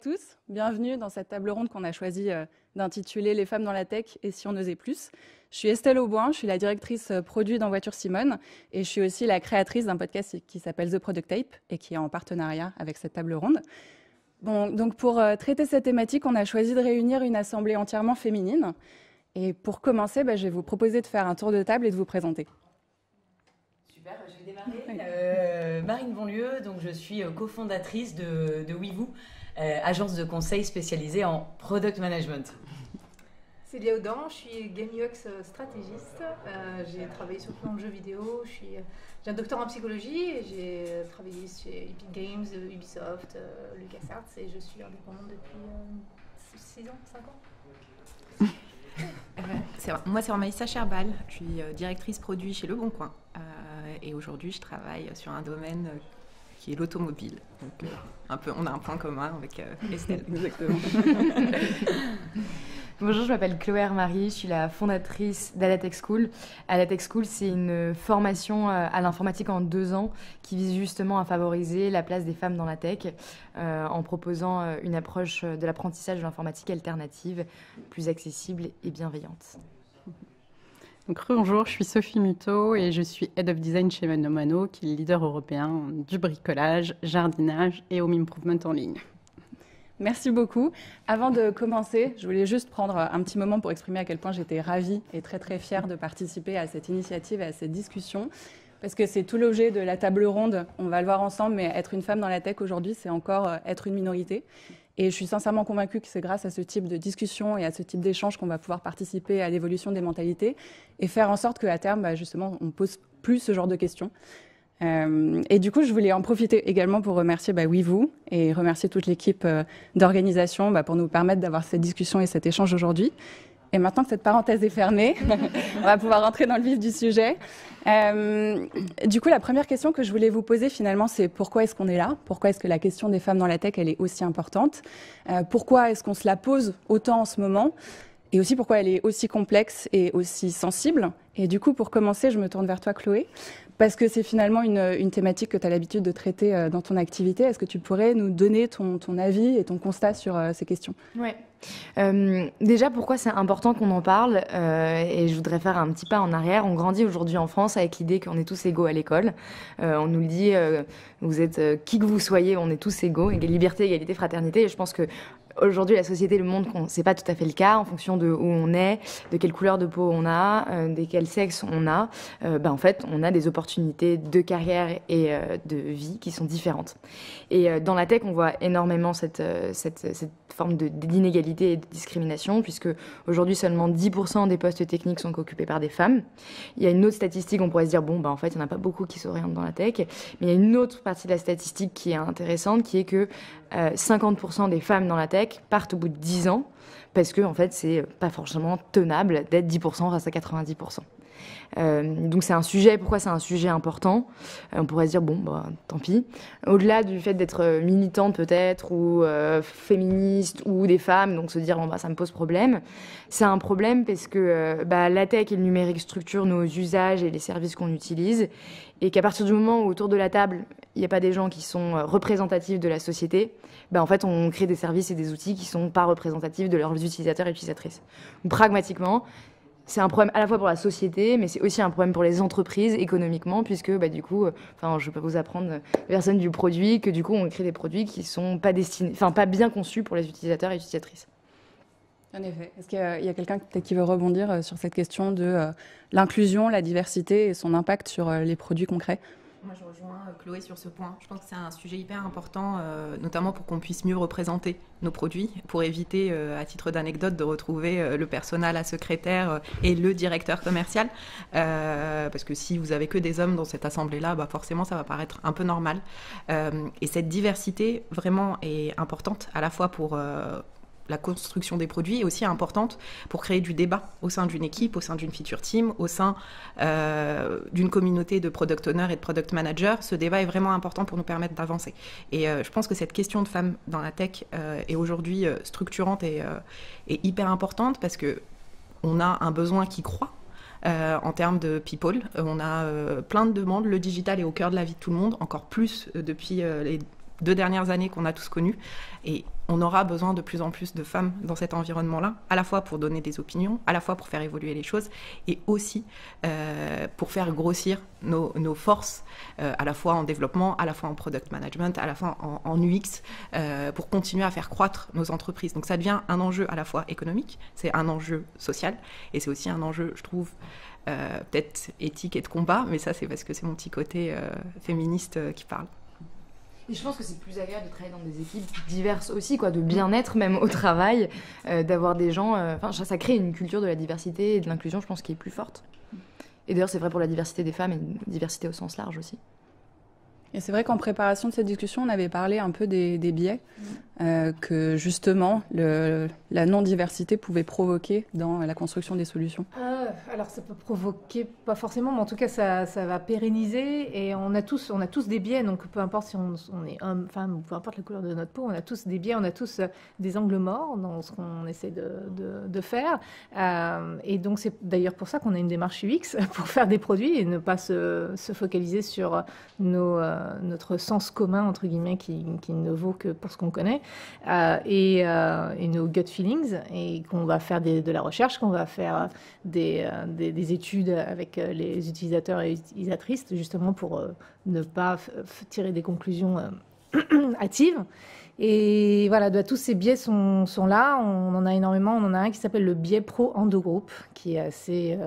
tous, bienvenue dans cette table ronde qu'on a choisi d'intituler Les femmes dans la tech et si on osait plus. Je suis Estelle Auboin, je suis la directrice produit dans Voiture Simone et je suis aussi la créatrice d'un podcast qui s'appelle The Product Tape et qui est en partenariat avec cette table ronde. Bon, donc pour traiter cette thématique, on a choisi de réunir une assemblée entièrement féminine. Et pour commencer, je vais vous proposer de faire un tour de table et de vous présenter. Super, je vais démarrer. Marine Bonlieu, donc je suis cofondatrice de WeVoo, agence de conseil spécialisée en product management. Célia Audan, je suis Game UX stratégiste. J'ai travaillé surtout dans le jeu vidéo. J'ai un doctorat en psychologie et j'ai travaillé chez Epic Games, Ubisoft, LucasArts et je suis indépendante depuis 6 ans, 5 ans. Moi, c'est Maïssa Cherbal. Je suis directrice produit chez Le Bon Coin. Et aujourd'hui, je travaille sur un domaine qui est l'automobile. Donc, on a un point commun avec Estelle. Exactement. Bonjour, je m'appelle Chloé Hermary, je suis la fondatrice d'Adatech School. Adatech School, c'est une formation à l'informatique en 2 ans qui vise justement à favoriser la place des femmes dans la tech en proposant une approche de l'apprentissage de l'informatique alternative, plus accessible et bienveillante. Donc, bonjour, je suis Sophie Muto et je suis Head of Design chez Mano Mano, qui est le leader européen du bricolage, jardinage et home improvement en ligne. Merci beaucoup. Avant de commencer, je voulais juste prendre un petit moment pour exprimer à quel point j'étais ravie et très très fière de participer à cette initiative et à cette discussion. Parce que c'est tout l'objet de la table ronde, on va le voir ensemble, mais être une femme dans la tech aujourd'hui, c'est encore être une minorité. Et je suis sincèrement convaincue que c'est grâce à ce type de discussion et à ce type d'échange qu'on va pouvoir participer à l'évolution des mentalités et faire en sorte qu'à terme, justement, on ne pose plus ce genre de questions. Et du coup, je voulais en profiter également pour remercier WeVoo et remercier toute l'équipe d'organisation pour nous permettre d'avoir cette discussion et cet échange aujourd'hui. Et maintenant que cette parenthèse est fermée, on va pouvoir rentrer dans le vif du sujet. Du coup, la première question que je voulais vous poser finalement, c'est pourquoi est-ce qu'on est là ? Pourquoi est-ce que la question des femmes dans la tech, elle est aussi importante ? Pourquoi est-ce qu'on se la pose autant en ce moment ? Et aussi pourquoi elle est aussi complexe et aussi sensible. Et du coup, pour commencer, je me tourne vers toi, Chloé, parce que c'est finalement une thématique que tu as l'habitude de traiter dans ton activité. Est-ce que tu pourrais nous donner ton avis et ton constat sur ces questions ? Ouais. Déjà, pourquoi c'est important qu'on en parle et je voudrais faire un petit pas en arrière. On grandit aujourd'hui en France avec l'idée qu'on est tous égaux à l'école. On nous le dit, vous êtes qui que vous soyez, on est tous égaux, liberté, égalité, fraternité. Et je pense que aujourd'hui, la société le montre qu'on c'est pas tout à fait le cas en fonction de où on est, de quelle couleur de peau on a, de quel sexe on a. En fait, on a des opportunités de carrière et de vie qui sont différentes. Et dans la tech, on voit énormément cette forme d'inégalité et de discrimination, puisque aujourd'hui, seulement 10% des postes techniques sont occupés par des femmes. Il y a une autre statistique, on pourrait se dire, en fait, il n'y en a pas beaucoup qui s'orientent dans la tech, mais il y a une autre partie de la statistique qui est intéressante, qui est que 50% des femmes dans la tech partent au bout de 10 ans, parce que en fait, c'est pas forcément tenable d'être 10% face à 90%. Donc c'est un sujet, pourquoi c'est un sujet important ? On pourrait se dire, tant pis. Au-delà du fait d'être militante peut-être, ou féministe, ou des femmes, donc se dire, ça me pose problème. C'est un problème parce que la tech et le numérique structurent nos usages et les services qu'on utilise, et qu'à partir du moment où autour de la table, il n'y a pas des gens qui sont représentatifs de la société, en fait, on crée des services et des outils qui ne sont pas représentatifs de leurs utilisateurs et utilisatrices. Donc, pragmatiquement, c'est un problème à la fois pour la société, mais c'est aussi un problème pour les entreprises économiquement, puisque du coup, je peux vous apprendre, la personne du produit, que du coup, on crée des produits qui sont pas destinés, pas bien conçus pour les utilisateurs et utilisatrices. En effet. Est-ce qu'il y a quelqu'un peut-être qui veut rebondir sur cette question de l'inclusion, la diversité et son impact sur les produits concrets ? Moi, je rejoins Chloé sur ce point. Je pense que c'est un sujet hyper important, notamment pour qu'on puisse mieux représenter nos produits, pour éviter, à titre d'anecdote, de retrouver le persona, la secrétaire et le directeur commercial. Parce que si vous avez que des hommes dans cette assemblée-là, forcément, ça va paraître un peu normal. Et cette diversité, vraiment, est importante, à la fois pour la construction des produits est aussi importante pour créer du débat au sein d'une équipe, au sein d'une feature team, au sein d'une communauté de product owners et de product managers. Ce débat est vraiment important pour nous permettre d'avancer. Et je pense que cette question de femmes dans la tech est aujourd'hui structurante et hyper importante parce qu'on a un besoin qui croît. En termes de people, on a plein de demandes. Le digital est au cœur de la vie de tout le monde, encore plus depuis les 2 dernières années qu'on a tous connues. Et on aura besoin de plus en plus de femmes dans cet environnement-là, à la fois pour donner des opinions, à la fois pour faire évoluer les choses, et aussi pour faire grossir nos forces, à la fois en développement, à la fois en product management, à la fois en UX, pour continuer à faire croître nos entreprises. Donc ça devient un enjeu à la fois économique, c'est un enjeu social, et c'est aussi un enjeu, je trouve, peut-être éthique et de combat, mais ça c'est parce que c'est mon petit côté féministe qui parle. Et je pense que c'est plus agréable de travailler dans des équipes diverses aussi, quoi, de bien-être même au travail, d'avoir des gens... ça crée une culture de la diversité et de l'inclusion, je pense, qui est plus forte. Et d'ailleurs, c'est vrai pour la diversité des femmes et la diversité au sens large aussi. Et c'est vrai qu'en préparation de cette discussion, on avait parlé un peu des biais que justement la non-diversité pouvait provoquer dans la construction des solutions. Alors ça peut provoquer, pas forcément, mais en tout cas ça va pérenniser, et on a tous des biais, donc peu importe si on est homme, femme, ou peu importe la couleur de notre peau, on a tous des biais, on a tous des angles morts dans ce qu'on essaie de faire. Et donc c'est d'ailleurs pour ça qu'on a une démarche UX pour faire des produits et ne pas se focaliser sur notre sens commun, entre guillemets, qui ne vaut que pour ce qu'on connaît, et nos gut feelings, et qu'on va faire de la recherche, qu'on va faire des études avec les utilisateurs et utilisatrices, justement pour ne pas tirer des conclusions hâtives. Et voilà, tous ces biais sont là, on en a énormément. On en a un qui s'appelle le biais pro-endogroupe, qui est assez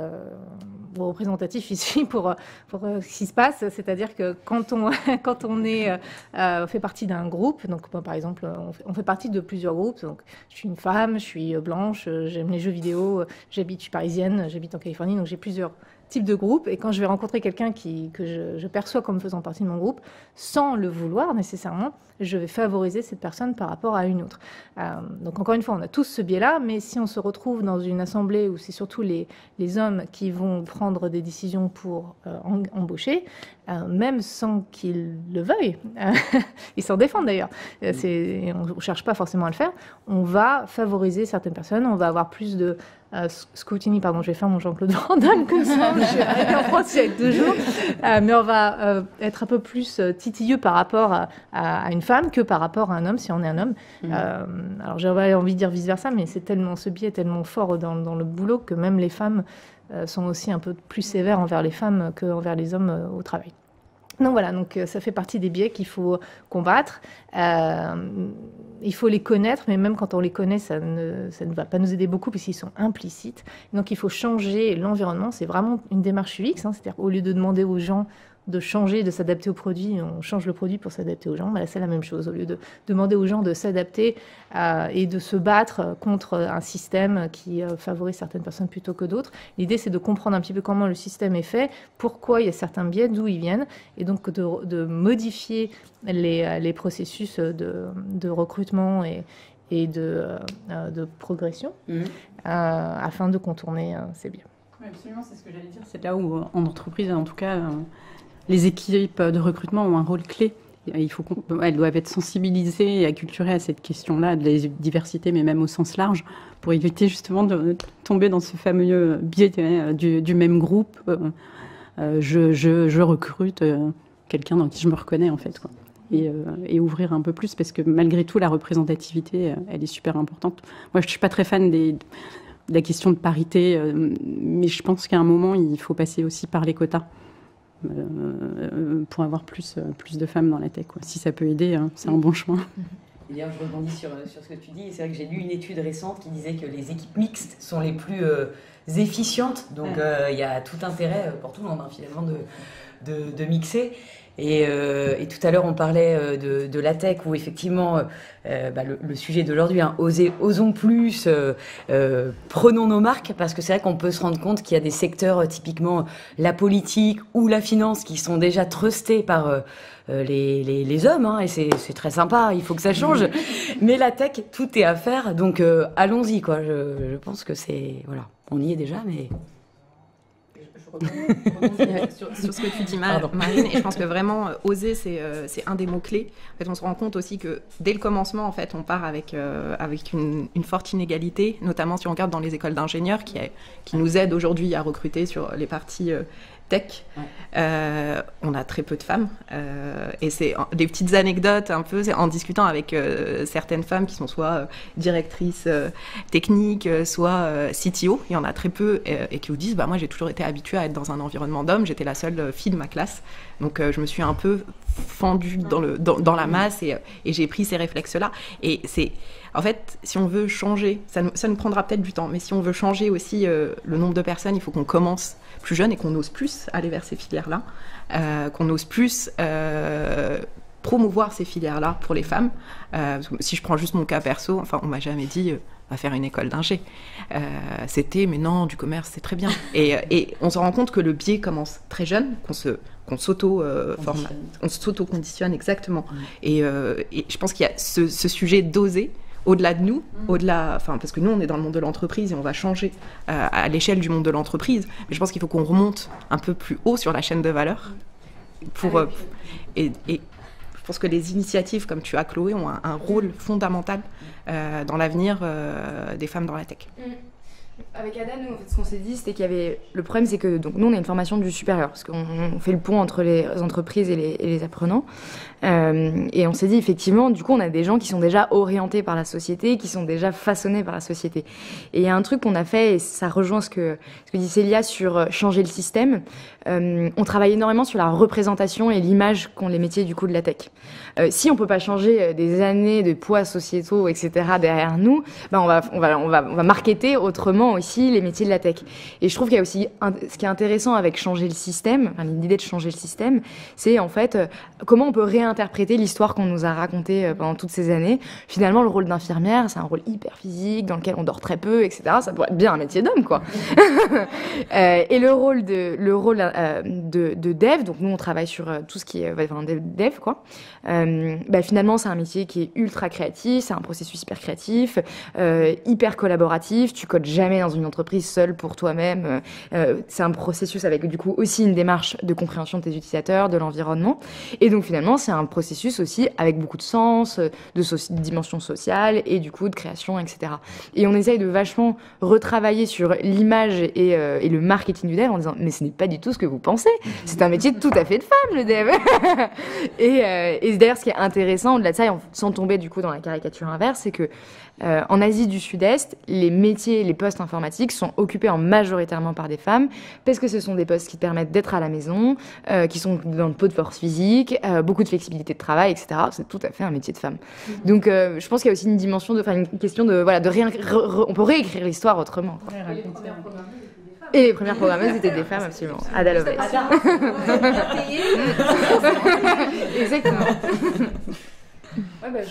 représentatif ici pour ce qui se passe. C'est-à-dire que quand on fait partie d'un groupe, donc par exemple, on fait partie de plusieurs groupes. Donc, je suis une femme, je suis blanche, j'aime les jeux vidéo, je suis parisienne, j'habite en Californie, donc j'ai plusieurs type de groupe, et quand je vais rencontrer quelqu'un que je perçois comme faisant partie de mon groupe, sans le vouloir nécessairement, je vais favoriser cette personne par rapport à une autre. Donc encore une fois, on a tous ce biais-là, mais si on se retrouve dans une assemblée où c'est surtout les hommes qui vont prendre des décisions pour embaucher, même sans qu'ils le veuillent, ils s'en défendent d'ailleurs, on ne cherche pas forcément à le faire, on va favoriser certaines personnes, on va avoir plus de scrutiny, pardon, je vais faire mon Jean-Claude Van Damme comme ça, je suis arrivée en France il y a 2 jours, mais on va être un peu plus titilleux par rapport à une femme que par rapport à un homme, si on est un homme. Alors j'aurais envie de dire vice-versa, mais ce biais est tellement fort dans le boulot que même les femmes sont aussi un peu plus sévères envers les femmes qu'envers les hommes au travail. Donc voilà, ça fait partie des biais qu'il faut combattre. Il faut les connaître, mais même quand on les connaît, ça ne va pas nous aider beaucoup puisqu'ils sont implicites. Donc il faut changer l'environnement. C'est vraiment une démarche UX, c'est-à-dire au lieu de demander aux gens de changer, de s'adapter au produit, on change le produit pour s'adapter aux gens. Là, c'est la même chose. Au lieu de demander aux gens de s'adapter et de se battre contre un système qui favorise certaines personnes plutôt que d'autres, l'idée, c'est de comprendre un petit peu comment le système est fait, pourquoi il y a certains biais, d'où ils viennent, et donc de modifier les processus de recrutement et de progression afin de contourner ces biais. Oui, absolument, c'est ce que j'allais dire. C'est là où, en entreprise, en tout cas, les équipes de recrutement ont un rôle clé. Elles doivent être sensibilisées et acculturées à cette question-là de la diversité, mais même au sens large, pour éviter justement de tomber dans ce fameux biais du même groupe. Je recrute quelqu'un dans qui je me reconnais, en fait, quoi. Et ouvrir un peu plus, parce que malgré tout, la représentativité, elle est super importante. Moi, je ne suis pas très fan de la question de parité, mais je pense qu'à un moment, il faut passer aussi par les quotas pour avoir plus de femmes dans la tech, quoi. Si ça peut aider, c'est un bon chemin. D'ailleurs, je rebondis sur ce que tu dis. C'est vrai que j'ai lu une étude récente qui disait que les équipes mixtes sont les plus efficientes. Donc, il y a tout intérêt pour tout le monde, finalement, de mixer. Et tout à l'heure, on parlait de la tech, où effectivement, le sujet d'aujourd'hui, osons plus, prenons nos marques, parce que c'est vrai qu'on peut se rendre compte qu'il y a des secteurs, typiquement la politique ou la finance, qui sont déjà trustés par les hommes, et c'est très sympa, il faut que ça change. Mais la tech, tout est à faire, donc allons-y, quoi. Je pense que voilà, on y est déjà, mais... sur ce que tu dis, Marine, et je pense que vraiment oser, c'est un des mots clés. En fait, on se rend compte aussi que dès le commencement, en fait, on part avec une forte inégalité, notamment si on regarde dans les écoles d'ingénieurs qui nous aident aujourd'hui à recruter sur les parties tech. On a très peu de femmes et c'est des petites anecdotes un peu en discutant avec certaines femmes qui sont soit directrices techniques, soit CTO, il y en a très peu et qui vous disent moi j'ai toujours été habituée à être dans un environnement d'hommes, j'étais la seule fille de ma classe, donc je me suis un peu fendue dans la masse et j'ai pris ces réflexes-là. Et c'est en fait, si on veut changer, ça nous prendra peut-être du temps, mais si on veut changer aussi le nombre de personnes, il faut qu'on commence plus jeune et qu'on ose plus aller vers ces filières-là, qu'on ose plus promouvoir ces filières-là pour les femmes. Si je prends juste mon cas perso, on m'a jamais dit va faire une école d'ingé. C'était mais non, du commerce c'est très bien. Et on se rend compte que le biais commence très jeune, qu'on s'auto-conditionne exactement. Et je pense qu'il y a ce sujet d'oser. Au-delà de nous, parce que nous, on est dans le monde de l'entreprise et on va changer à l'échelle du monde de l'entreprise. Mais je pense qu'il faut qu'on remonte un peu plus haut sur la chaîne de valeur. Et je pense que les initiatives, comme tu as, Chloé, ont un rôle fondamental dans l'avenir des femmes dans la tech. Avec Ada, nous, en fait, ce qu'on s'est dit, c'était qu'il y avait... Le problème, c'est que donc, nous, on a une formation du supérieur, parce qu'on fait le pont entre les entreprises et les apprenants. Et on s'est dit, effectivement, du coup, on a des gens qui sont déjà orientés par la société, qui sont déjà façonnés par la société. Et il y a un truc qu'on a fait, et ça rejoint ce que dit Célia sur changer le système. On travaille énormément sur la représentation et l'image qu'ont les métiers, du coup, de la tech. Si on peut pas changer des années de poids sociétaux, etc., derrière nous, on va marketer autrement aussi les métiers de la tech. Et je trouve qu'il y a aussi ce qui est intéressant avec changer le système, l'idée de changer le système, c'est en fait comment on peut réinterpréter l'histoire qu'on nous a racontée pendant toutes ces années. Finalement, le rôle d'infirmière, c'est un rôle hyper physique dans lequel on dort très peu, etc. Ça pourrait être bien un métier d'homme, quoi. Et le rôle de dev, donc nous on travaille sur tout ce qui est dev, quoi. Finalement, c'est un métier qui est ultra créatif, c'est un processus hyper créatif, hyper collaboratif. Tu codes jamais dans une entreprise seule pour toi-même. C'est un processus avec du coup aussi une démarche de compréhension de tes utilisateurs, de l'environnement. Et donc finalement, c'est un processus aussi avec beaucoup de sens, de dimension sociale et du coup de création, etc. Et on essaye de vachement retravailler sur l'image et le marketing du dev en disant mais ce n'est pas du tout ce que vous pensez. C'est un métier tout à fait de femme, le dev. Et d'ailleurs, ce qui est intéressant au-delà de ça, sans tomber du coup dans la caricature inverse, c'est que en Asie du Sud-Est, les métiers, les postes informatiques sont occupés majoritairement par des femmes parce que ce sont des postes qui permettent d'être à la maison, qui sont dans le peu de force physique, beaucoup de flexibilité de travail, etc. C'est tout à fait un métier de femme. Donc, je pense qu'il y a aussi une dimension, une question de on peut réécrire l'histoire autrement. Et les premières programmeuses étaient des femmes, absolument. Ada Lovelace. Exactement. Ouais,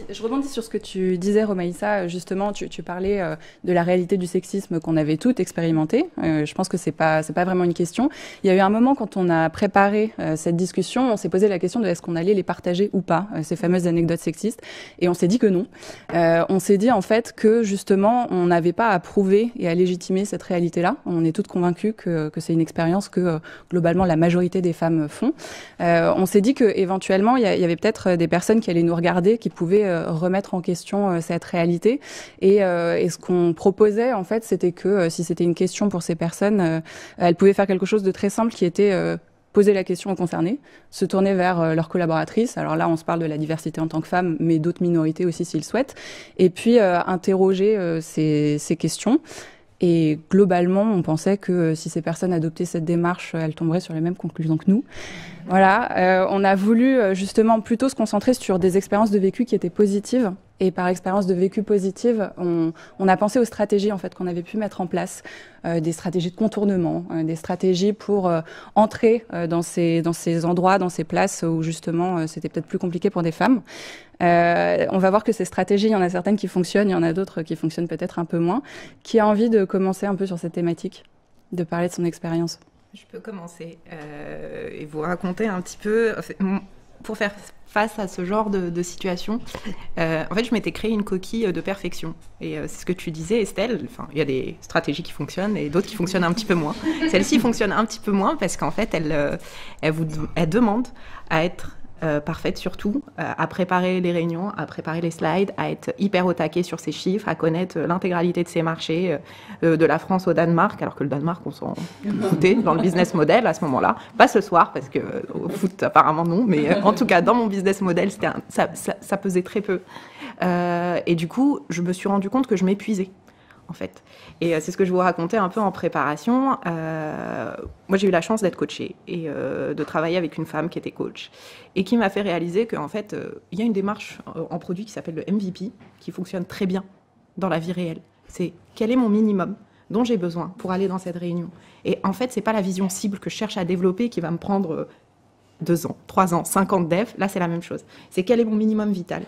je rebondis sur ce que tu disais, Romaïssa. Justement, tu parlais de la réalité du sexisme qu'on avait toutes expérimenté. Je pense que c'est pas vraiment une question. Il y a eu un moment quand on a préparé cette discussion, on s'est posé la question de est-ce qu'on allait les partager ou pas, ces fameuses anecdotes sexistes. Et on s'est dit que non. On s'est dit en fait que justement, on n'avait pas à prouver et à légitimer cette réalité-là. On est toutes convaincues que c'est une expérience que globalement la majorité des femmes font. On s'est dit que éventuellement, il y avait peut-être des personnes qui allaient nous regarder, qui pouvaient remettre en question cette réalité. Et ce qu'on proposait, en fait, c'était que si c'était une question pour ces personnes, elles pouvaient faire quelque chose de très simple qui était poser la question aux concernés, se tourner vers leurs collaboratrices. Alors là, on se parle de la diversité en tant que femme, mais d'autres minorités aussi s'ils souhaitent. Et puis interroger ces questions. Et globalement, on pensait que si ces personnes adoptaient cette démarche, elles tomberaient sur les mêmes conclusions que nous. Voilà, on a voulu justement plutôt se concentrer sur des expériences de vécu qui étaient positives. Et par expérience de vécu positive, on a pensé aux stratégies en fait qu'on avait pu mettre en place, des stratégies de contournement, des stratégies pour entrer dans ces endroits, dans ces places où justement c'était peut-être plus compliqué pour des femmes. On va voir que ces stratégies, il y en a certaines qui fonctionnent, il y en a d'autres qui fonctionnent peut-être un peu moins. Qui a envie de commencer un peu sur cette thématique, de parler de son expérience? Je peux commencer et vous raconter un petit peu, pour faire face à ce genre de situation. En fait, je m'étais créé une coquille de perfection. Et c'est ce que tu disais, Estelle. Enfin, il y a des stratégies qui fonctionnent et d'autres qui fonctionnent un petit peu moins. Celle-ci fonctionne un petit peu moins parce qu'en fait, elle demande à être parfaite surtout, à préparer les réunions, à préparer les slides, à être hyper au taquet sur ses chiffres, à connaître l'intégralité de ses marchés, de la France au Danemark, alors que le Danemark, on s'en foutait dans le business model à ce moment-là. Pas ce soir, parce que au foot, apparemment non, mais en tout cas, dans mon business model, ça pesait très peu. Et du coup, je me suis rendu compte que je m'épuisais, en fait. Et c'est ce que je vous racontais un peu en préparation. Moi, j'ai eu la chance d'être coachée et de travailler avec une femme qui était coach et qui m'a fait réaliser qu'en fait, il y a une démarche en produit qui s'appelle le MVP, qui fonctionne très bien dans la vie réelle. C'est quel est mon minimum dont j'ai besoin pour aller dans cette réunion. Et en fait, c'est pas la vision cible que je cherche à développer qui va me prendre 2 ans, 3 ans, 5 ans de dev. Là, c'est la même chose. C'est quel est mon minimum vital.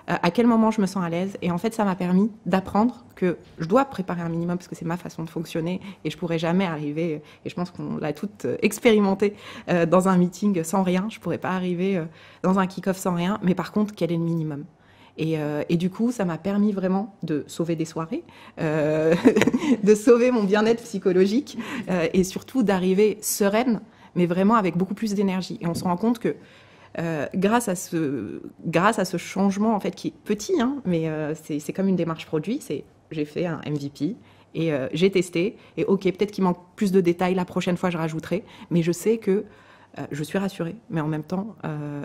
À quel moment je me sens à l'aise. Et en fait, ça m'a permis d'apprendre que je dois préparer un minimum parce que c'est ma façon de fonctionner et je pourrais jamais arriver, et je pense qu'on l'a toutes expérimenté dans un meeting sans rien. Je pourrais pas arriver dans un kick-off sans rien. Mais par contre, quel est le minimum ? Et du coup, ça m'a permis vraiment de sauver des soirées, de sauver mon bien-être psychologique et surtout d'arriver sereine, mais vraiment avec beaucoup plus d'énergie. Et on se rend compte que grâce à ce changement en fait qui est petit, hein, mais c'est comme une démarche produit. J'ai fait un MVP et j'ai testé. Et ok, peut-être qu'il manque plus de détails. La prochaine fois, je rajouterai. Mais je sais que je suis rassurée. Mais en même temps,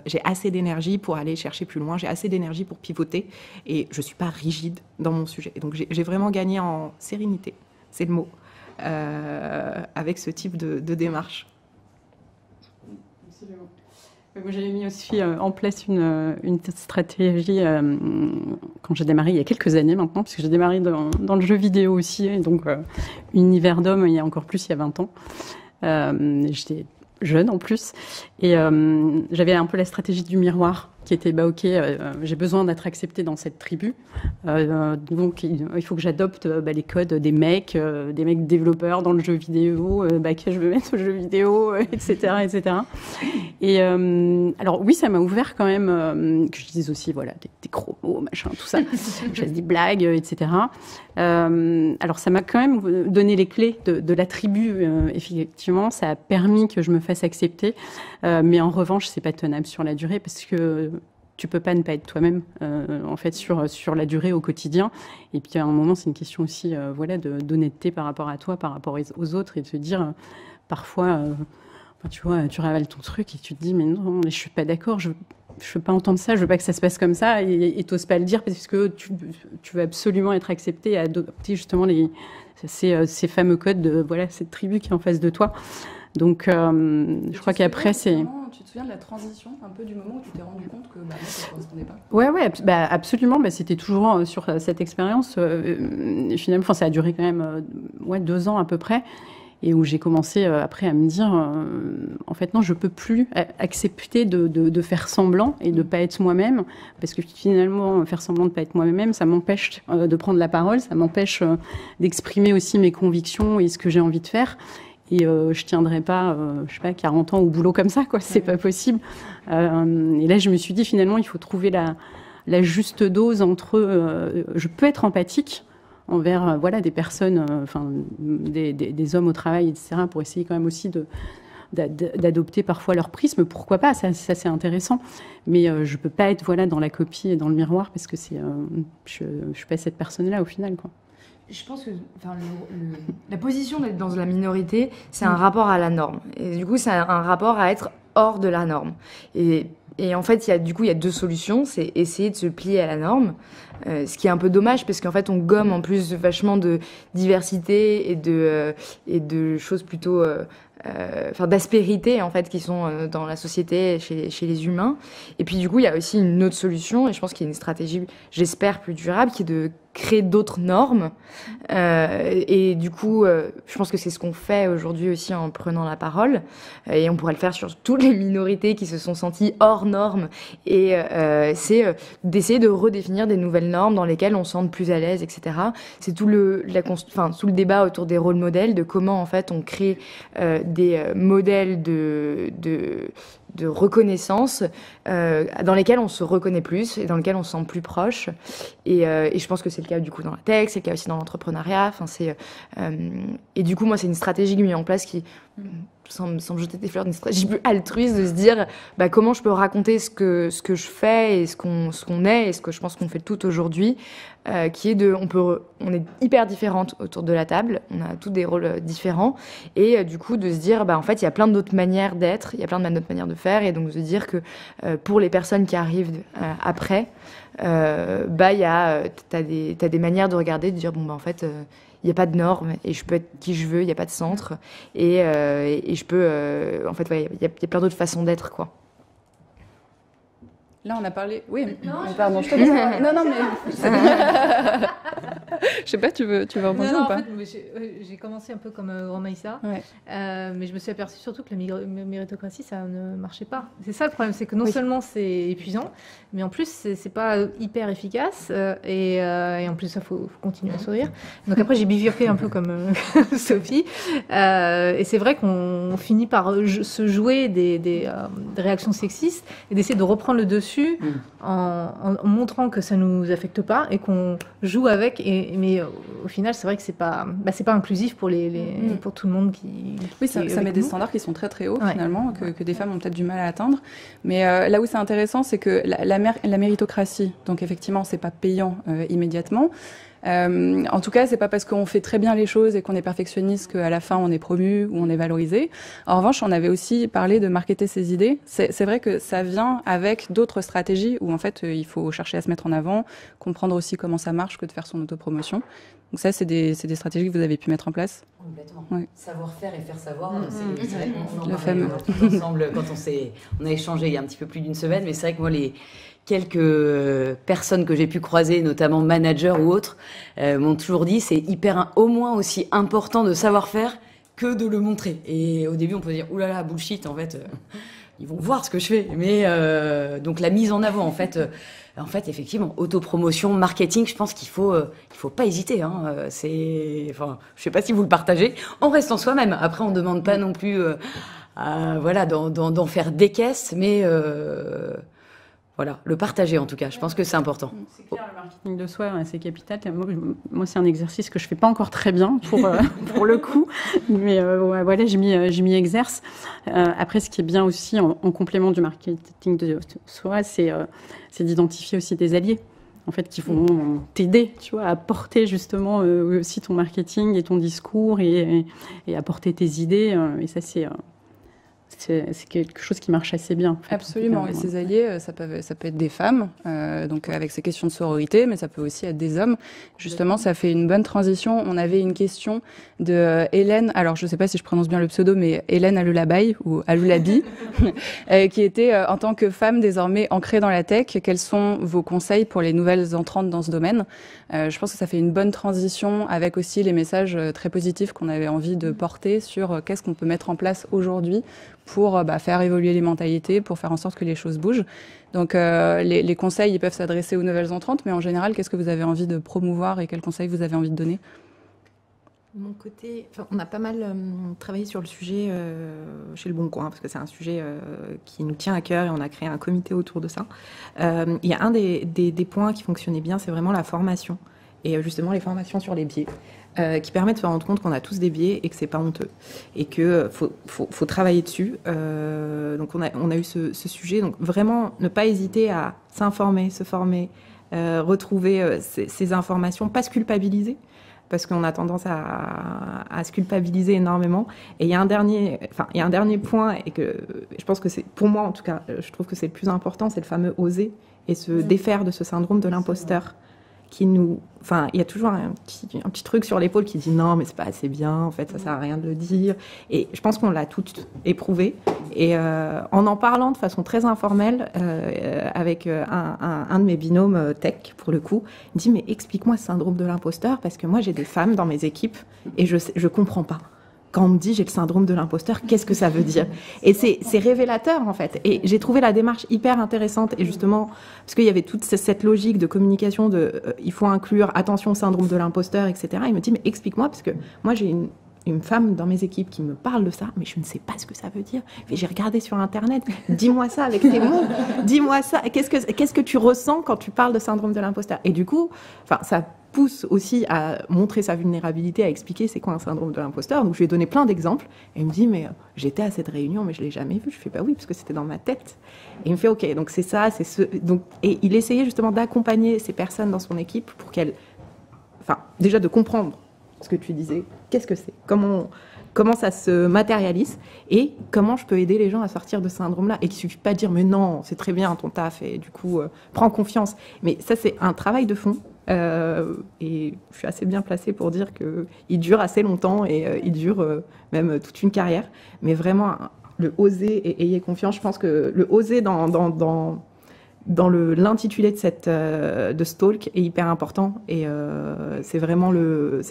j'ai assez d'énergie pour aller chercher plus loin. J'ai assez d'énergie pour pivoter. Et je suis pas rigide dans mon sujet. Et donc j'ai vraiment gagné en sérénité. C'est le mot. Avec ce type de démarche. Absolument. Moi, j'avais mis aussi en place une stratégie quand j'ai démarré il y a quelques années maintenant, parce que j'ai démarré dans le jeu vidéo aussi, et donc univers d'homme il y a encore plus, il y a 20 ans. J'étais jeune en plus, et j'avais un peu la stratégie du miroir, qui était, ok, j'ai besoin d'être acceptée dans cette tribu, donc il faut que j'adopte les codes des mecs développeurs dans le jeu vidéo, que je me mette au jeu vidéo, etc., etc. Et alors oui, ça m'a ouvert quand même, que je dise aussi, voilà, des gros mots, machin, tout ça, j'ai des blagues, etc. Alors ça m'a quand même donné les clés de la tribu, effectivement, ça a permis que je me fasse accepter, mais en revanche, c'est pas tenable sur la durée, parce que tu peux pas ne pas être toi-même, en fait, sur la durée au quotidien. Et puis à un moment, c'est une question aussi, d'honnêteté par rapport à toi, par rapport aux autres, et de se dire, parfois, tu vois, tu ravales ton truc et tu te dis, mais non, je suis pas d'accord, je veux pas entendre ça, je veux pas que ça se passe comme ça, et t'oses pas le dire parce que tu veux absolument être accepté et adopter justement ces fameux codes de cette tribu qui est en face de toi. Donc, je crois qu'après, c'est... Tu te souviens de la transition, un peu du moment où tu t'es rendu compte que ça ne correspondait pas ? Ouais, absolument. C'était toujours sur cette expérience. Finalement, ça a duré quand même 2 ans à peu près. Et où j'ai commencé après à me dire, en fait, non, je peux plus accepter de faire semblant et de pas être moi-même. Parce que finalement, faire semblant de pas être moi-même, ça m'empêche de prendre la parole, ça m'empêche d'exprimer aussi mes convictions et ce que j'ai envie de faire. Et je tiendrai pas, 40 ans au boulot comme ça, quoi. C'est pas possible. Et là, je me suis dit, finalement, il faut trouver la juste dose entre... je peux être empathique envers des personnes, des hommes au travail, etc., pour essayer quand même aussi d'adopter parfois leur prisme. Pourquoi pas, ça c'est intéressant. Mais je peux pas être dans la copie et dans le miroir, parce que je suis pas cette personne-là au final, quoi. Je pense que la position d'être dans la minorité, c'est un rapport à la norme. Et du coup, c'est un rapport à être hors de la norme. Et en fait, il y a 2 solutions. C'est essayer de se plier à la norme, ce qui est un peu dommage, parce qu'en fait, on gomme en plus vachement de diversité et de choses plutôt... d'aspérité en fait qui sont dans la société chez les humains. Et puis du coup il y a aussi une autre solution, et je pense qu'il y a une stratégie, j'espère, plus durable, qui est de créer d'autres normes, et du coup je pense que c'est ce qu'on fait aujourd'hui aussi en prenant la parole, et on pourrait le faire sur toutes les minorités qui se sont senties hors normes, et c'est d'essayer de redéfinir des nouvelles normes dans lesquelles on se sente plus à l'aise, etc. C'est tout le débat autour des rôles modèles, de comment en fait on crée des modèles reconnaissance dans lesquelles on se reconnaît plus et dans lesquelles on se sent plus proche. Et je pense que c'est le cas du coup dans la tech, c'est le cas aussi dans l'entrepreneuriat. Et du coup, moi, c'est une stratégie que j'ai mis en place qui, sans me jeter des fleurs, une stratégie plus altruiste de se dire comment je peux raconter ce que je fais et ce qu'on est et ce que je pense qu'on fait tout aujourd'hui, qui est on est hyper différentes autour de la table, on a tous des rôles différents et du coup de se dire en fait il y a plein d'autres manières d'être, il y a plein d'autres manières de faire et donc de se dire que pour les personnes qui arrivent après, t'as des manières de regarder, de dire en fait il n'y a pas de normes et je peux être qui je veux, il n'y a pas de centre et je peux en fait il y a plein d'autres façons d'être quoi. Là, on a parlé. Oui, non, pardon, je te laisse. Non, mais. Je sais pas, tu veux rebondir ou pas? En fait, j'ai commencé un peu comme Romaïssa, ouais. Mais je me suis aperçue surtout que la méritocratie, ça ne marchait pas. C'est ça le problème, c'est que non seulement c'est épuisant, mais en plus, c'est pas hyper efficace, et en plus, ça faut continuer à sourire. Donc après, j'ai bifurqué un peu comme Sophie, et c'est vrai qu'on finit par se jouer des réactions sexistes et d'essayer de reprendre le dessus en montrant que ça nous affecte pas et qu'on joue avec, mais au final c'est vrai que c'est pas inclusif pour pour tout le monde ça met des standards qui sont très très hauts finalement, que des femmes ont peut-être du mal à atteindre, mais là où c'est intéressant c'est que la méritocratie, donc effectivement c'est pas payant immédiatement. En tout cas, c'est pas parce qu'on fait très bien les choses et qu'on est perfectionniste qu'à la fin on est promu ou on est valorisé. En revanche, on avait aussi parlé de marketer ses idées. C'est vrai que ça vient avec d'autres stratégies où en fait il faut chercher à se mettre en avant, comprendre aussi comment ça marche que de faire son autopromotion. Donc ça, c'est des stratégies que vous avez pu mettre en place. Complètement. Ouais. Savoir-faire et faire savoir, c'est vrai qu'on en le parlait fameux tous ensemble quand on a échangé il y a un petit peu plus d'une semaine, mais c'est vrai que moi les quelques personnes que j'ai pu croiser, notamment managers ou autres, m'ont toujours dit c'est au moins aussi important de savoir-faire que de le montrer. Et au début, on peut dire oulala, bullshit, en fait, ils vont voir ce que je fais. Mais donc la mise en avant, en fait, effectivement, autopromotion, marketing, je pense qu'il faut pas hésiter. Je sais pas si vous le partagez. On reste en soi-même. Après, on demande pas non plus, d'en faire des caisses, mais voilà, le partager en tout cas, je pense que c'est important. C'est clair, le marketing de soi, c'est capital. Moi, c'est un exercice que je fais pas encore très bien pour le coup, mais voilà, je m'y exerce. Après, ce qui est bien aussi en complément du marketing de soi, c'est d'identifier aussi des alliés, en fait, qui vont t'aider, tu vois, à porter justement aussi ton marketing et ton discours et à porter tes idées. Et ça, c'est quelque chose qui marche assez bien. En fait. Absolument. Et ces alliés, ça peut être des femmes, donc avec ces questions de sororité, mais ça peut aussi être des hommes. Justement, ça fait une bonne transition. On avait une question de Hélène, alors je ne sais pas si je prononce bien le pseudo, mais Hélène Aloulabaï ou Aloulabi, qui était en tant que femme désormais ancrée dans la tech. Quels sont vos conseils pour les nouvelles entrantes dans ce domaine? Je pense que ça fait une bonne transition avec aussi les messages très positifs qu'on avait envie de porter sur qu'est-ce qu'on peut mettre en place aujourd'hui pour faire évoluer les mentalités, pour faire en sorte que les choses bougent. Donc les conseils, ils peuvent s'adresser aux nouvelles entrantes, mais en général, qu'est-ce que vous avez envie de promouvoir et quels conseils vous avez envie de donner? De mon côté, on a pas mal travaillé sur le sujet chez Le Bon Coin, parce que c'est un sujet qui nous tient à cœur et on a créé un comité autour de ça. Il y a un des points qui fonctionnait bien, c'est vraiment la formation. Et justement, les formations sur les biais. Qui permet de se rendre compte qu'on a tous des biais et que c'est pas honteux et que faut travailler dessus. Donc on a eu ce sujet. Donc vraiment ne pas hésiter à s'informer, se former, retrouver ces informations, pas se culpabiliser parce qu'on a tendance à se culpabiliser énormément. Et il y a un dernier point et que je pense que c'est pour moi en tout cas, je trouve que c'est le plus important, c'est le fameux oser et se défaire de ce syndrome de l'imposteur. Il y a toujours un petit truc sur l'épaule qui dit non mais c'est pas assez bien, en fait ça sert à rien de le dire, et je pense qu'on l'a toutes éprouvé et en parlant de façon très informelle avec un de mes binômes tech pour le coup, il me dit mais explique-moi ce syndrome de l'imposteur parce que moi j'ai des femmes dans mes équipes et je comprends pas. Quand on me dit j'ai le syndrome de l'imposteur, qu'est-ce que ça veut dire? Et c'est révélateur en fait. Et j'ai trouvé la démarche hyper intéressante et justement parce qu'il y avait toute cette logique de communication il faut inclure attention syndrome de l'imposteur, etc. Il me dit mais explique-moi parce que moi j'ai une femme dans mes équipes qui me parle de ça, mais je ne sais pas ce que ça veut dire. J'ai regardé sur Internet, dis-moi ça avec tes mots, dis-moi ça, qu'est-ce que tu ressens quand tu parles de syndrome de l'imposteur? Et du coup, ça pousse aussi à montrer sa vulnérabilité, à expliquer c'est quoi un syndrome de l'imposteur. Donc je lui ai donné plein d'exemples, et il me dit, mais j'étais à cette réunion, mais je ne l'ai jamais vu. Je fais, bah oui, parce que c'était dans ma tête. Et il me fait, ok, donc c'est ça, c'est ce... Donc, et il essayait justement d'accompagner ces personnes dans son équipe pour qu'elles... déjà de comprendre ce que tu disais, qu'est-ce que c'est, comment ça se matérialise et comment je peux aider les gens à sortir de ce syndrome-là. Et qu'il ne suffit pas de dire, mais non, c'est très bien ton taf et du coup, prends confiance. Mais ça, c'est un travail de fond. Et je suis assez bien placée pour dire qu'il dure assez longtemps et il dure même toute une carrière. Mais vraiment, le oser et ayez confiance, je pense que le oser dans l'intitulé de ce talk est hyper important et c'est vraiment le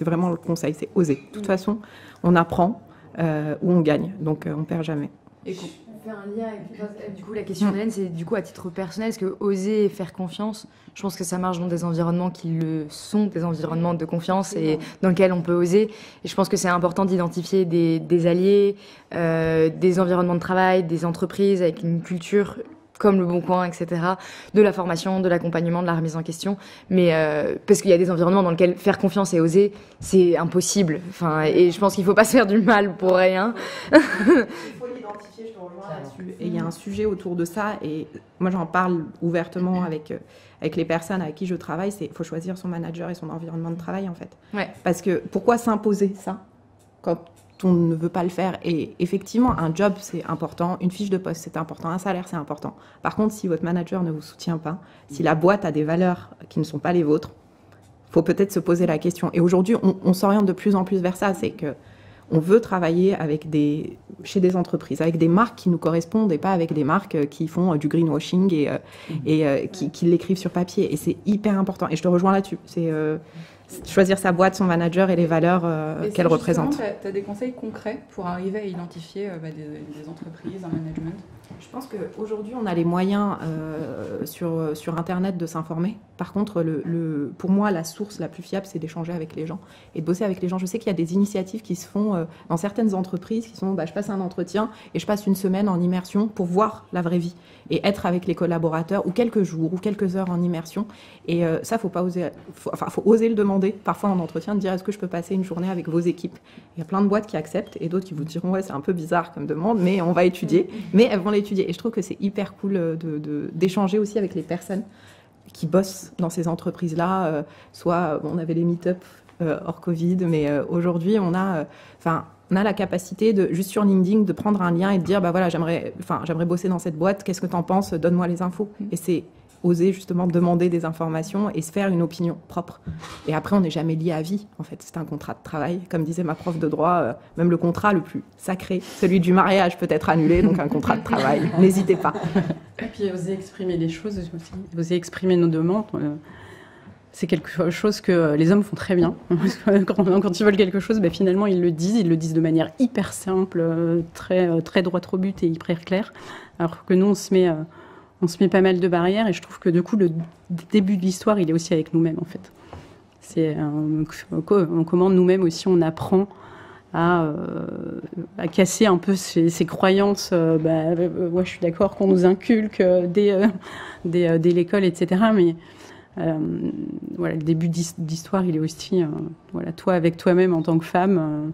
conseil, c'est oser. De toute façon, on apprend ou on gagne, donc on perd jamais. Et on fait un lien avec du coup la question d'Hélène, c'est du coup à titre personnel, est-ce que oser et faire confiance, je pense que ça marche dans des environnements qui le sont, des environnements de confiance et dans lesquels on peut oser. Et je pense que c'est important d'identifier des alliés, des environnements de travail, des entreprises avec une culture comme Le Bon Coin, etc., de la formation, de l'accompagnement, de la remise en question. Mais parce qu'il y a des environnements dans lesquels faire confiance et oser, c'est impossible. Et je pense qu'il ne faut pas se faire du mal pour rien. Il faut l'identifier, je te rejoins là-dessus. Et il y a un sujet autour de ça, et moi j'en parle ouvertement avec les personnes avec qui je travaille, c'est qu'il faut choisir son manager et son environnement de travail, en fait. Ouais. Parce que pourquoi s'imposer ça quand on ne veut pas le faire? Et effectivement, un job, c'est important, une fiche de poste, c'est important, un salaire, c'est important. Par contre, si votre manager ne vous soutient pas, si la boîte a des valeurs qui ne sont pas les vôtres, il faut peut-être se poser la question. Et aujourd'hui, on s'oriente de plus en plus vers ça, c'est qu'on veut travailler chez des entreprises, avec des marques qui nous correspondent et pas avec des marques qui font du greenwashing et qui l'écrivent sur papier. Et c'est hyper important. Et je te rejoins là-dessus. C'est choisir sa boîte, son manager et les valeurs qu'elle représente. Tu as des conseils concrets pour arriver à identifier des entreprises, un management? Je pense qu'aujourd'hui, on a les moyens sur Internet de s'informer. Par contre, pour moi, la source la plus fiable, c'est d'échanger avec les gens et de bosser avec les gens. Je sais qu'il y a des initiatives qui se font dans certaines entreprises qui sont, je passe un entretien et je passe une semaine en immersion pour voir la vraie vie et être avec les collaborateurs ou quelques jours ou quelques heures en immersion. Et ça, faut pas oser, faut oser le demander parfois en entretien, de dire est-ce que je peux passer une journée avec vos équipes. Il y a plein de boîtes qui acceptent et d'autres qui vous diront ouais, c'est un peu bizarre comme demande, mais on va étudier. Mais elles vont l'étudier. Et je trouve que c'est hyper cool d'échanger aussi avec les personnes qui bossent dans ces entreprises-là. Soit on avait les meet-up hors Covid, mais aujourd'hui on a la capacité de juste sur LinkedIn de prendre un lien et de dire voilà j'aimerais bosser dans cette boîte. Qu'est-ce que t'en penses? Donne-moi les infos. Et c'est oser justement demander des informations et se faire une opinion propre. Et après, on n'est jamais lié à vie, en fait. C'est un contrat de travail. Comme disait ma prof de droit, même le contrat le plus sacré, celui du mariage peut être annulé, donc un contrat de travail. N'hésitez pas. Et puis, oser exprimer les choses aussi. Oser exprimer nos demandes. C'est quelque chose que les hommes font très bien. Quand ils veulent quelque chose, finalement, ils le disent de manière hyper simple, très, très droit au but et hyper claire. Alors que nous, on se met pas mal de barrières et je trouve que du coup, le début de l'histoire, il est aussi avec nous-mêmes en fait. On commande nous-mêmes aussi, on apprend à casser un peu ces croyances. Je suis d'accord qu'on nous inculque dès l'école, etc. Mais le début d'histoire, il est aussi toi avec toi-même en tant que femme.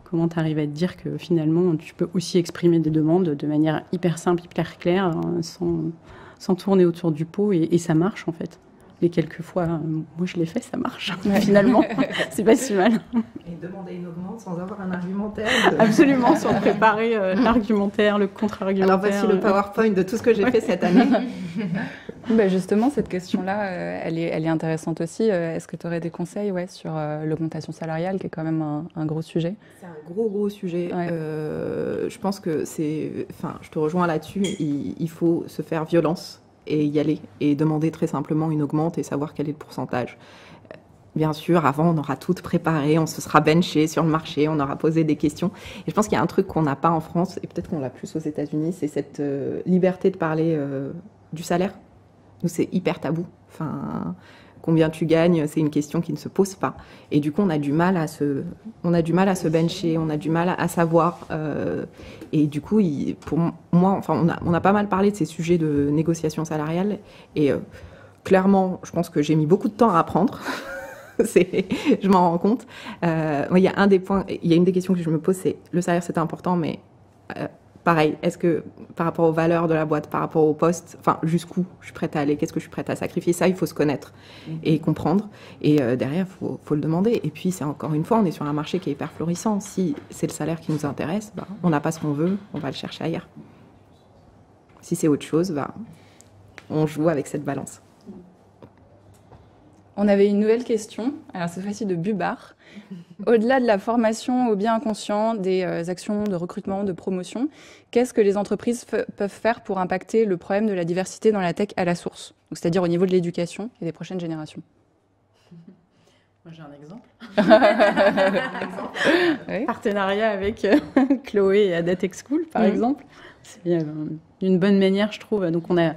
Comment tu arrives à te dire que finalement, tu peux aussi exprimer des demandes de manière hyper simple, hyper claire, sans tourner autour du pot, et ça marche en fait. Et quelquefois, moi je l'ai fait, ça marche. Finalement, c'est pas si mal. Et demander une augmente sans avoir un argumentaire. Absolument, sans préparer l'argumentaire, le contre-argumentaire. Alors voici le PowerPoint de tout ce que j'ai fait cette année. Justement, cette question-là, elle est intéressante aussi. Est-ce que tu aurais des conseils sur l'augmentation salariale, qui est quand même un gros sujet? C'est un gros sujet. Ouais. Je pense que je te rejoins là-dessus, il faut se faire violence et y aller et demander très simplement une augmente et savoir quel est le pourcentage. Bien sûr, avant, on aura tout préparé, on se sera benché sur le marché, on aura posé des questions. Et je pense qu'il y a un truc qu'on n'a pas en France, et peut-être qu'on l'a plus aux États-Unis, c'est cette liberté de parler du salaire. Nous, c'est hyper tabou. Combien tu gagnes, c'est une question qui ne se pose pas. Et du coup, on a du mal à se bencher, on a du mal à savoir. Et du coup, pour moi, enfin, on a pas mal parlé de ces sujets de négociation salariale. Et clairement, je pense que j'ai mis beaucoup de temps à apprendre. Je m'en rends compte. Il y a une des questions que je me pose, c'est le salaire, c'est important, mais pareil, est-ce que par rapport aux valeurs de la boîte, par rapport au poste, enfin, jusqu'où je suis prête à aller, qu'est-ce que je suis prête à sacrifier, ça, il faut se connaître et comprendre. Et derrière, faut le demander. Et puis, c'est encore une fois, on est sur un marché qui est hyper florissant. Si c'est le salaire qui nous intéresse, on n'a pas ce qu'on veut, on va le chercher ailleurs. Si c'est autre chose, on joue avec cette balance. On avait une nouvelle question, alors cette fois-ci de Bubar. Au-delà de la formation au bien inconscient, des actions de recrutement, de promotion, qu'est-ce que les entreprises peuvent faire pour impacter le problème de la diversité dans la tech à la source, c'est-à-dire au niveau de l'éducation et des prochaines générations? Moi, j'ai un exemple. Oui. Partenariat avec Chloé et Adatech School, par exemple. C'est une bonne manière, je trouve. Donc, on a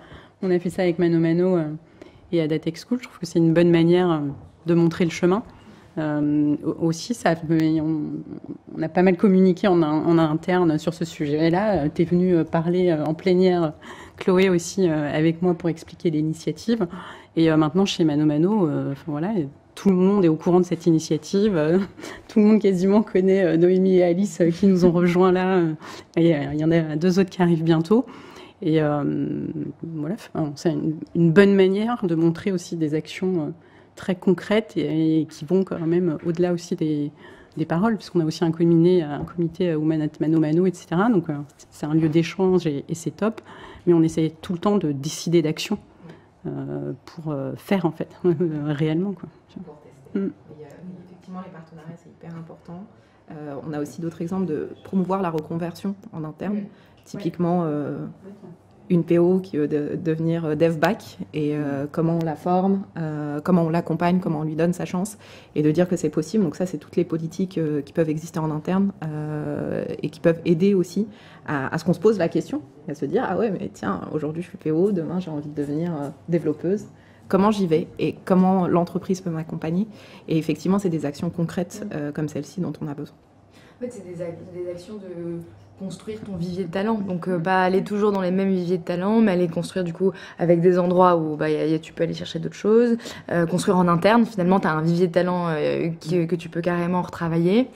fait ça avec Mano Mano et Adatech School. Je trouve que c'est une bonne manière de montrer le chemin. Aussi, on a pas mal communiqué en interne sur ce sujet-là. Tu es venue parler en plénière, Chloé aussi, avec moi pour expliquer l'initiative. Et maintenant, chez Mano Mano, voilà, tout le monde est au courant de cette initiative. Tout le monde quasiment connaît Noémie et Alice qui nous ont rejoints là. Il y en a 2 autres qui arrivent bientôt. Et voilà, c'est une bonne manière de montrer aussi des actions très concrètes et qui vont quand même au-delà aussi des paroles, puisqu'on a aussi un comité Women at Mano Mano, etc. Donc c'est un lieu d'échange et c'est top. Mais on essaie tout le temps de décider d'actions pour faire en fait réellement, quoi. Pour tester. Effectivement, les partenariats, c'est hyper important. On a aussi d'autres exemples de promouvoir la reconversion en interne. Typiquement, une PO qui veut devenir dev back et comment on la forme, comment on l'accompagne, comment on lui donne sa chance et de dire que c'est possible. Donc ça, c'est toutes les politiques qui peuvent exister en interne et qui peuvent aider aussi à ce qu'on se pose la question, à se dire « Ah ouais, mais tiens, aujourd'hui je suis PO, demain j'ai envie de devenir développeuse. Comment j'y vais et comment l'entreprise peut m'accompagner ?» Et effectivement, c'est des actions concrètes comme celle-ci dont on a besoin. En fait, c'est des actions de construire ton vivier de talent. Donc, pas aller toujours dans les mêmes viviers de talent, mais aller construire du coup avec des endroits où tu peux aller chercher d'autres choses. Construire en interne, finalement, tu as un vivier de talent que tu peux carrément retravailler.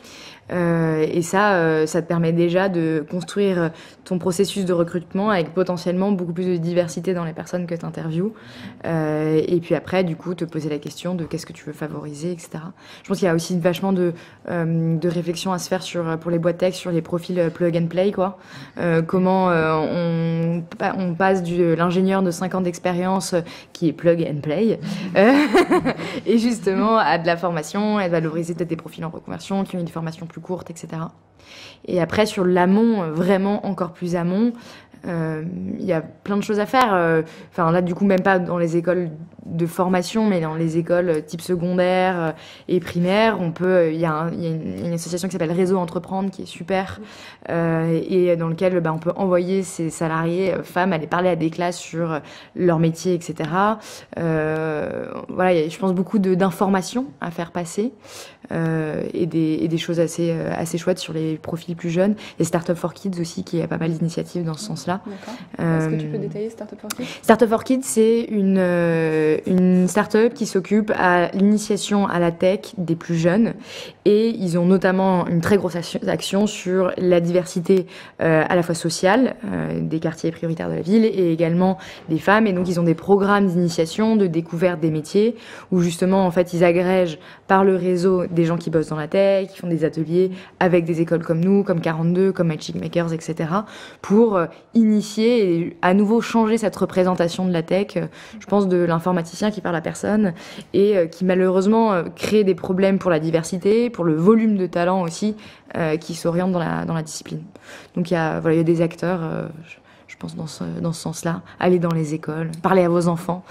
Et ça te permet déjà de construire ton processus de recrutement avec potentiellement beaucoup plus de diversité dans les personnes que tu interviews. Et puis après, du coup, te poser la question de qu'est-ce que tu veux favoriser, etc. Je pense qu'il y a aussi vachement de réflexion à se faire pour les boîtes tech sur les profils plug and play, quoi. Comment on passe de l'ingénieur de 5 ans d'expérience qui est plug and play et justement à de la formation et de valoriser peut-être des profils en reconversion qui ont une formation plus courte, etc. Et après, sur l'amont, vraiment encore plus amont, il y a plein de choses à faire. Enfin, là, du coup, même pas dans les écoles de formation, mais dans les écoles type secondaire et primaire, il y a une association qui s'appelle Réseau Entreprendre qui est super et dans lequel on peut envoyer ses salariés femmes aller parler à des classes sur leur métier, etc. Voilà, il y a, je pense, beaucoup d'informations à faire passer et des choses assez chouettes sur les profils plus jeunes. Et Startup for Kids aussi, qui a pas mal d'initiatives dans ce sens-là. D'accord. Est-ce que tu peux détailler Startup for Kids ? Startup for Kids, c'est une startup qui s'occupe à l'initiation à la tech des plus jeunes. Et ils ont notamment une très grosse action sur la diversité à la fois sociale des quartiers prioritaires de la ville et également des femmes. Et donc, ils ont des programmes d'initiation, de découverte des métiers où justement, en fait, ils agrègent par le réseau des gens qui bossent dans la tech, qui font des ateliers avec des écoles comme nous, comme 42, comme Magic Makers, etc. pour initier et à nouveau changer cette représentation de la tech, je pense de l'informaticien qui parle à personne et qui malheureusement crée des problèmes pour la diversité, pour le volume de talent aussi qui s'oriente dans la discipline. Donc il y a des acteurs, je pense dans ce sens-là, aller dans les écoles, parler à vos enfants,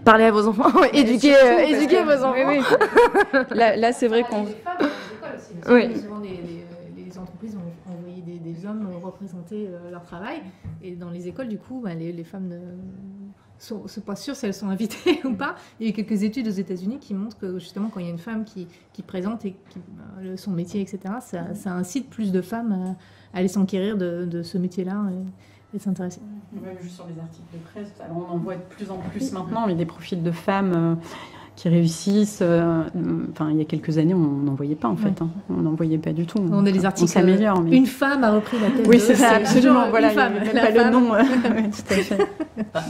éduquer vos enfants. Oui, oui. Là c'est vrai qu'on... Les femmes dans les écoles aussi, parce Oui. que souvent les entreprises ont envoyé des hommes représenter leur travail, et dans les écoles, du coup, les femmes sont pas sûres si elles sont invitées ou pas. Il y a eu quelques études aux États-Unis qui montrent que justement quand il y a une femme qui présente et son métier, etc., ça incite plus de femmes à aller s'enquérir de ce métier-là et s'intéresser. Même juste sur les articles de presse, alors on en voit de plus en plus maintenant, mais des profils de femmes qui réussissent. Il y a quelques années, on n'en voyait pas en fait. Hein. On n'en voyait pas du tout. On a des articles. On s'améliore. Mais... Une femme a repris la tête. Oui, c'est ça, absolument. Voilà, il n'y a même pas le nom. Oui, tout à fait.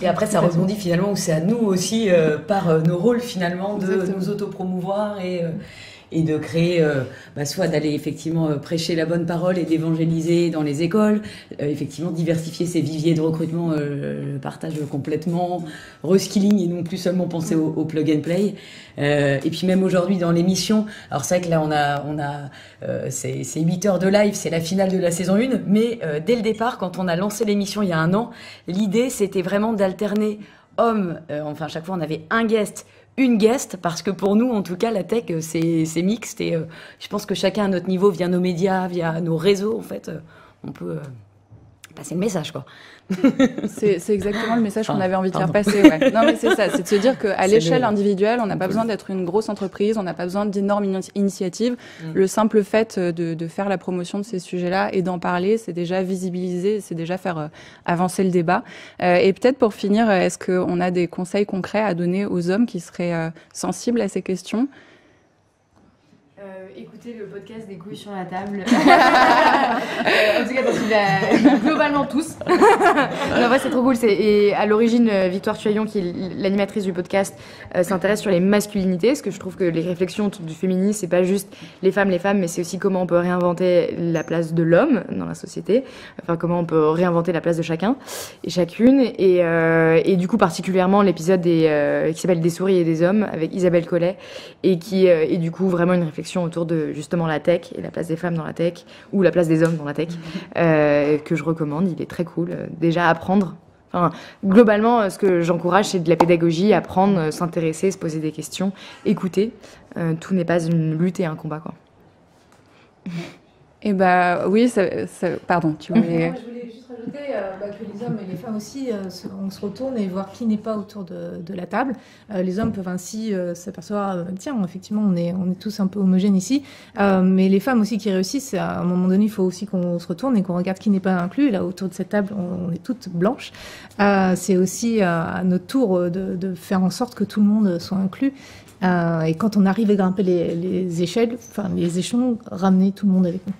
Et après, ça rebondit finalement où c'est à nous aussi, par nos rôles finalement, de nous autopromouvoir et de créer, soit d'aller effectivement prêcher la bonne parole et d'évangéliser dans les écoles, effectivement diversifier ces viviers de recrutement, le partage complètement, reskilling et non plus seulement penser au plug and play. Et puis même aujourd'hui dans l'émission, alors c'est vrai que là on a c'est 8 heures de live, c'est la finale de la saison 1, mais dès le départ, quand on a lancé l'émission il y a 1 an, l'idée c'était vraiment d'alterner hommes, chaque fois on avait un guest, une guest, parce que pour nous, en tout cas, la tech, c'est mixte et je pense que chacun à notre niveau, via nos médias, via nos réseaux, en fait, on peut passer le message, quoi. C'est exactement le message qu'on avait envie de faire passer. Ouais. Non, mais c'est ça, c'est de se dire qu'à l'échelle individuelle, on n'a pas besoin d'être une grosse entreprise, on n'a pas besoin d'énormes initiatives. Le simple fait de faire la promotion de ces sujets-là et d'en parler, c'est déjà visibiliser, c'est déjà faire avancer le débat. Et peut-être pour finir, est-ce qu'on a des conseils concrets à donner aux hommes qui seraient sensibles à ces questions ? Écoutez le podcast des couilles sur la table. En tout cas, parce qu'il a globalement tous. En vrai, c'est trop cool. Et à l'origine, Victoire Tuaillon, qui est l'animatrice du podcast, s'intéresse sur les masculinités, parce que je trouve que les réflexions autour du féminisme, c'est pas juste les femmes, mais c'est aussi comment on peut réinventer la place de l'homme dans la société. Enfin, comment on peut réinventer la place de chacun et chacune. Et du coup, particulièrement l'épisode qui s'appelle Des souris et des hommes, avec Isabelle Collet, et qui est du coup vraiment une réflexion autour de justement la tech et la place des femmes dans la tech ou la place des hommes dans la tech, que je recommande. Il est très cool. Déjà apprendre. Enfin, globalement, ce que j'encourage, c'est de la pédagogie, apprendre, s'intéresser, se poser des questions, écouter. Tout n'est pas une lutte et un combat, quoi. Et oui, pardon, tu voulais... Je voulais juste rajouter que les hommes et les femmes aussi, on se retourne et voir qui n'est pas autour de la table. Les hommes peuvent ainsi s'apercevoir, tiens, effectivement, on est tous un peu homogènes ici. Mais les femmes aussi qui réussissent, à un moment donné, il faut aussi qu'on se retourne et qu'on regarde qui n'est pas inclus. Là, autour de cette table, on est toutes blanches. C'est aussi à notre tour de faire en sorte que tout le monde soit inclus. Et quand on arrive à grimper les échelles, les échelons, ramener tout le monde avec nous.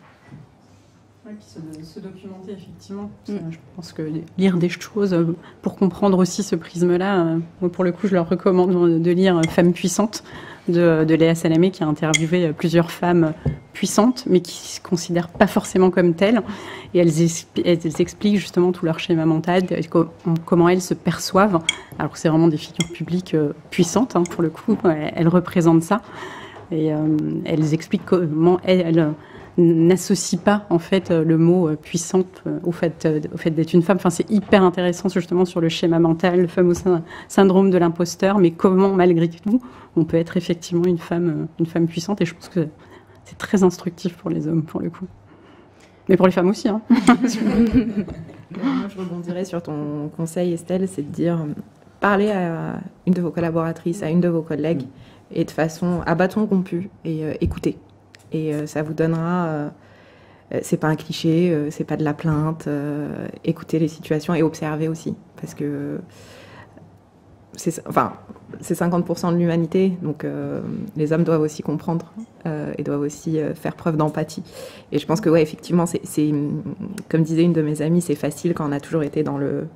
Oui, puis se documenter, effectivement. Je pense que lire des choses pour comprendre aussi ce prisme-là, pour le coup, je leur recommande de lire Femmes puissantes de Léa Salamé, qui a interviewé plusieurs femmes puissantes, mais qui ne se considèrent pas forcément comme telles. Et elles expliquent justement tout leur schéma mental, comment elles se perçoivent. Alors que c'est vraiment des figures publiques puissantes, pour le coup. Elles représentent ça. Et elles expliquent comment elles n'associe pas en fait le mot puissante au fait d'être une femme. Enfin, c'est hyper intéressant justement sur le schéma mental, le fameux syndrome de l'imposteur, mais comment malgré tout on peut être effectivement une femme puissante. Et je pense que c'est très instructif pour les hommes pour le coup, mais pour les femmes aussi. Moi, je rebondirais sur ton conseil, Estelle, c'est de dire parlez à une de vos collaboratrices, à une de vos collègues, et de façon à bâton rompu et écoutez. Et ça vous donnera, c'est pas un cliché, c'est pas de la plainte, écoutez les situations et observez aussi, parce que c'est 50% de l'humanité, donc les hommes doivent aussi comprendre et doivent aussi faire preuve d'empathie. Et je pense que effectivement, c'est comme disait une de mes amies, c'est facile quand on a toujours été dans le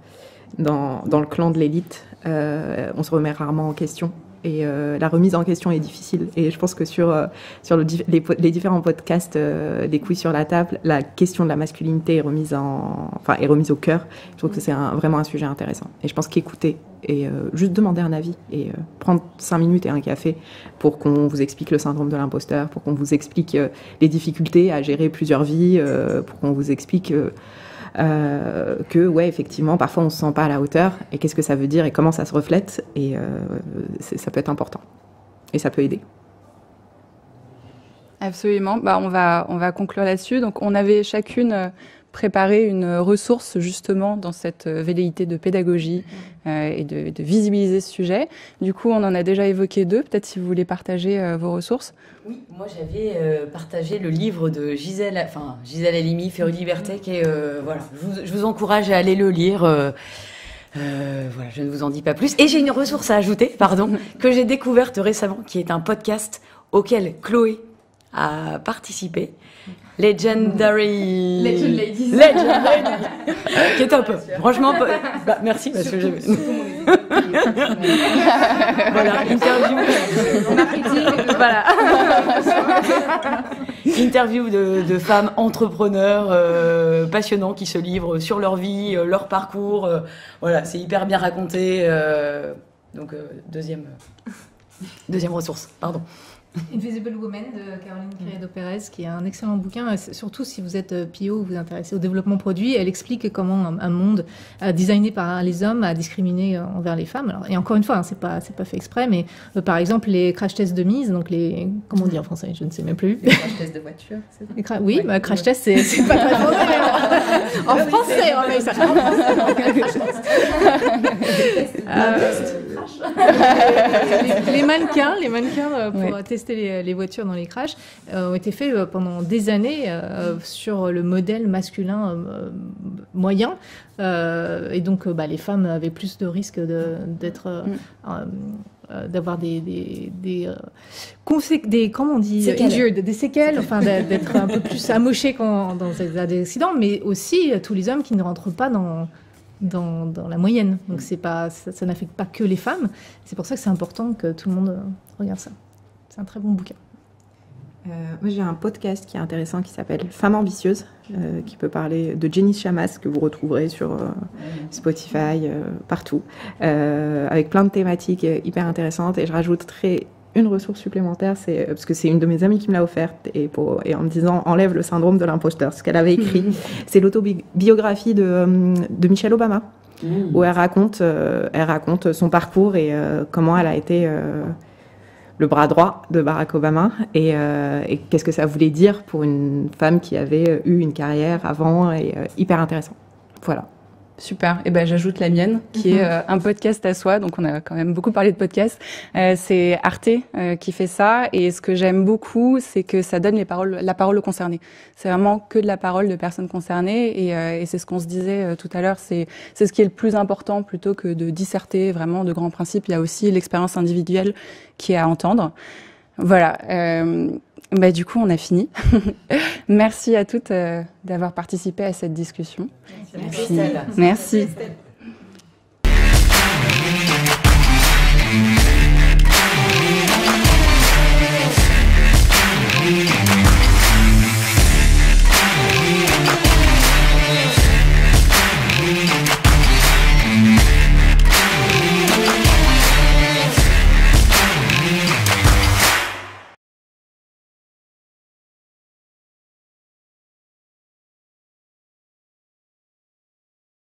clan de l'élite, on se remet rarement en question. Et la remise en question est difficile. Et je pense que sur les différents podcasts des couilles sur la table, la question de la masculinité est remise au cœur. Je trouve que c'est vraiment un sujet intéressant. Et je pense qu'écouter et juste demander un avis et prendre 5 minutes et un café pour qu'on vous explique le syndrome de l'imposteur, pour qu'on vous explique les difficultés à gérer plusieurs vies, pour qu'on vous explique que effectivement parfois on se sent pas à la hauteur et qu'est-ce que ça veut dire et comment ça se reflète, et ça peut être important et ça peut aider. Absolument. On va conclure là-dessus. Donc on avait chacune préparer une ressource justement dans cette velléité de pédagogie et de visibiliser ce sujet. Du coup, on en a déjà évoqué 2. Peut-être si vous voulez partager vos ressources. Oui, moi j'avais partagé le livre de Gisèle Halimi, Féru Libertech, et voilà, je vous encourage à aller le lire. Voilà, je ne vous en dis pas plus. Et j'ai une ressource à ajouter, que j'ai découverte récemment, qui est un podcast auquel Chloé a participé. Legendary Ladies. Legend Ladies. Qui est top. Franchement, merci parce que j'ai... Voilà, interview. Voilà. Interview de femmes entrepreneurs passionnants qui se livrent sur leur vie, leur parcours. Voilà, c'est hyper bien raconté. Donc, deuxième ressource, pardon. Invisible Woman de Caroline Criado-Pérez, qui est un excellent bouquin, surtout si vous êtes PO ou vous vous intéressez au développement produit. Elle explique comment un monde designé par les hommes a discriminé envers les femmes. Alors, et encore une fois, hein, c'est pas fait exprès, mais par exemple les crash tests de mise, donc comment on dit en français, je ne sais même plus. Les crash tests de voiture, c'est ça? Oui, ouais. Crash test, c'est pas très français. En français, on met ça. Les mannequins pour tester les voitures dans les crashs ont été faits pendant des années sur le modèle masculin moyen, et donc les femmes avaient plus de risques d'avoir des comment on dit, séquelles. des séquelles, enfin d'être un peu plus amochés dans des accidents, mais aussi tous les hommes qui ne rentrent pas dans la moyenne. Donc ça n'affecte pas que les femmes. C'est pour ça que c'est important que tout le monde regarde ça. C'est un très bon bouquin. Moi, j'ai un podcast qui est intéressant qui s'appelle Femmes ambitieuses, qui peut parler de Jenny Chamas, que vous retrouverez sur Spotify, partout, avec plein de thématiques hyper intéressantes. Et je rajouterai une ressource supplémentaire, parce que c'est une de mes amies qui me l'a offerte, et en me disant enlève le syndrome de l'imposteur, ce qu'elle avait écrit. C'est l'autobiographie de Michelle Obama, où elle raconte son parcours et comment elle a été le bras droit de Barack Obama, et qu'est-ce que ça voulait dire pour une femme qui avait eu une carrière avant, et hyper intéressant. Voilà. Super. Et ben j'ajoute la mienne, qui est un podcast à soi. Donc on a quand même beaucoup parlé de podcasts. C'est Arte qui fait ça. Et ce que j'aime beaucoup, c'est que ça donne la parole aux concernés. C'est vraiment que de la parole de personnes concernées. Et c'est ce qu'on se disait tout à l'heure. C'est ce qui est le plus important, plutôt que de disserter vraiment de grands principes. Il y a aussi l'expérience individuelle qui est à entendre. Voilà. Du coup, on a fini. Merci à toutes d'avoir participé à cette discussion. Merci. Merci.